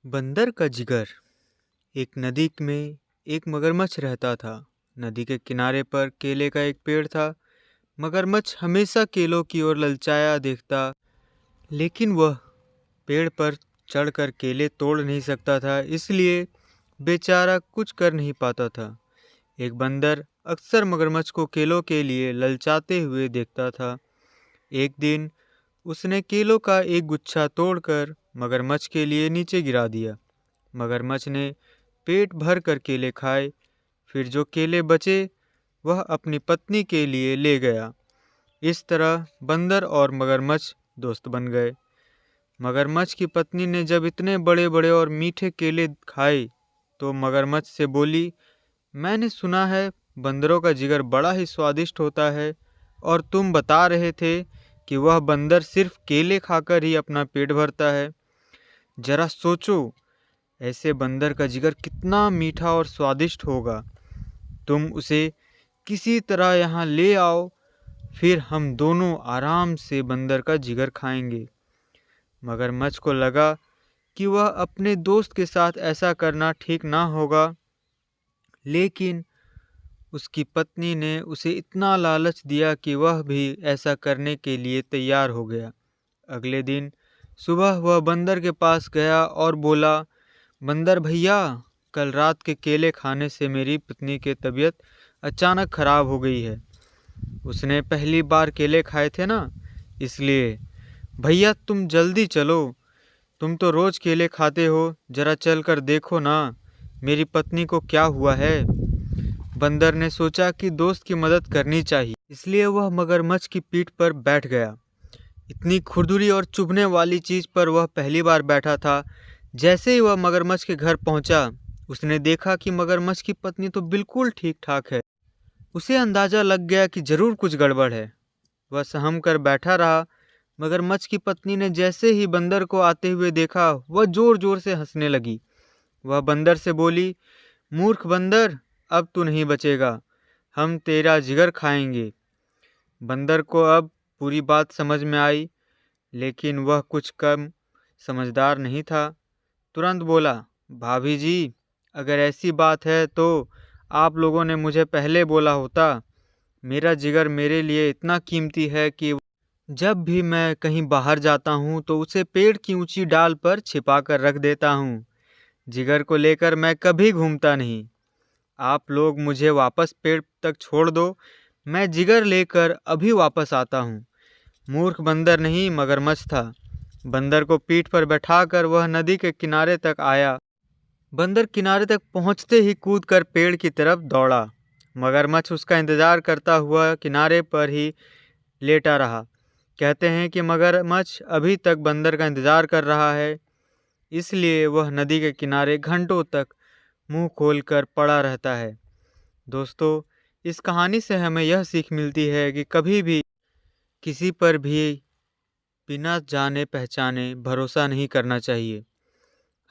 बंदर का जिगर। एक नदी में एक मगरमच्छ रहता था। नदी के किनारे पर केले का एक पेड़ था। मगरमच्छ हमेशा केलों की ओर ललचाया देखता, लेकिन वह पेड़ पर चढ़कर केले तोड़ नहीं सकता था, इसलिए बेचारा कुछ कर नहीं पाता था। एक बंदर अक्सर मगरमच्छ को केलों के लिए ललचाते हुए देखता था। एक दिन उसने केलों का एक गुच्छा तोड़कर मगरमच्छ के लिए नीचे गिरा दिया। मगरमच्छ ने पेट भर कर केले खाए। फिर जो केले बचे वह अपनी पत्नी के लिए ले गया। इस तरह बंदर और मगरमच्छ दोस्त बन गए। मगरमच्छ की पत्नी ने जब इतने बड़े बड़े और मीठे केले खाए तो मगरमच्छ से बोली, मैंने सुना है बंदरों का जिगर बड़ा ही स्वादिष्ट होता है, और तुम बता रहे थे कि वह बंदर सिर्फ केले खाकर ही अपना पेट भरता है। जरा सोचो, ऐसे बंदर का जिगर कितना मीठा और स्वादिष्ट होगा। तुम उसे किसी तरह यहाँ ले आओ, फिर हम दोनों आराम से बंदर का जिगर खाएंगे। मगरमच्छ को लगा कि वह अपने दोस्त के साथ ऐसा करना ठीक ना होगा, लेकिन उसकी पत्नी ने उसे इतना लालच दिया कि वह भी ऐसा करने के लिए तैयार हो गया। अगले दिन सुबह वह बंदर के पास गया और बोला, बंदर भैया, कल रात के केले खाने से मेरी पत्नी की तबीयत अचानक खराब हो गई है। उसने पहली बार केले खाए थे ना, इसलिए। भैया तुम जल्दी चलो, तुम तो रोज केले खाते हो, जरा चल कर देखो ना मेरी पत्नी को क्या हुआ है। बंदर ने सोचा कि दोस्त की मदद करनी चाहिए, इसलिए वह मगरमच्छ की पीठ पर बैठ गया। इतनी खुरदुरी और चुभने वाली चीज पर वह पहली बार बैठा था। जैसे ही वह मगरमच्छ के घर पहुंचा, उसने देखा कि मगरमच्छ की पत्नी तो बिल्कुल ठीक ठाक है। उसे अंदाजा लग गया कि जरूर कुछ गड़बड़ है। वह सहम कर बैठा रहा। मगरमच्छ की पत्नी ने जैसे ही बंदर को आते हुए देखा, वह जोर जोर से हंसने लगी। वह बंदर से बोली, मूर्ख बंदर, अब तू नहीं बचेगा, हम तेरा जिगर खाएंगे। बंदर को अब पूरी बात समझ में आई, लेकिन वह कुछ कम समझदार नहीं था। तुरंत बोला, भाभी जी, अगर ऐसी बात है तो आप लोगों ने मुझे पहले बोला होता। मेरा जिगर मेरे लिए इतना कीमती है कि जब भी मैं कहीं बाहर जाता हूँ तो उसे पेड़ की ऊंची डाल पर छिपा कर रख देता हूँ। जिगर को लेकर मैं कभी घूमता नहीं। आप लोग मुझे वापस पेड़ तक छोड़ दो, मैं जिगर लेकर अभी वापस आता हूँ। मूर्ख बंदर नहीं, मगरमच्छ था। बंदर को पीठ पर बैठाकर वह नदी के किनारे तक आया। बंदर किनारे तक पहुंचते ही कूदकर पेड़ की तरफ दौड़ा। मगरमच्छ उसका इंतजार करता हुआ किनारे पर ही लेटा रहा। कहते हैं कि मगरमच्छ अभी तक बंदर का इंतजार कर रहा है, इसलिए वह नदी के किनारे घंटों तक मुंह खोलकर पड़ा रहता है। दोस्तों, इस कहानी से हमें यह सीख मिलती है कि कभी भी किसी पर भी बिना जाने पहचाने भरोसा नहीं करना चाहिए।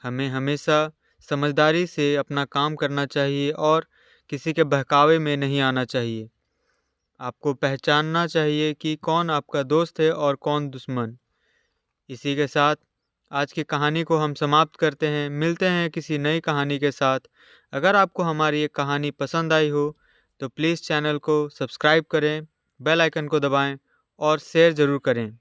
हमें हमेशा समझदारी से अपना काम करना चाहिए और किसी के बहकावे में नहीं आना चाहिए। आपको पहचानना चाहिए कि कौन आपका दोस्त है और कौन दुश्मन। इसी के साथ आज की कहानी को हम समाप्त करते हैं। मिलते हैं किसी नई कहानी के साथ। अगर आपको हमारी ये कहानी पसंद आई हो तो प्लीज़ चैनल को सब्सक्राइब करें, बेल आइकन को दबाएं और शेयर ज़रूर करें।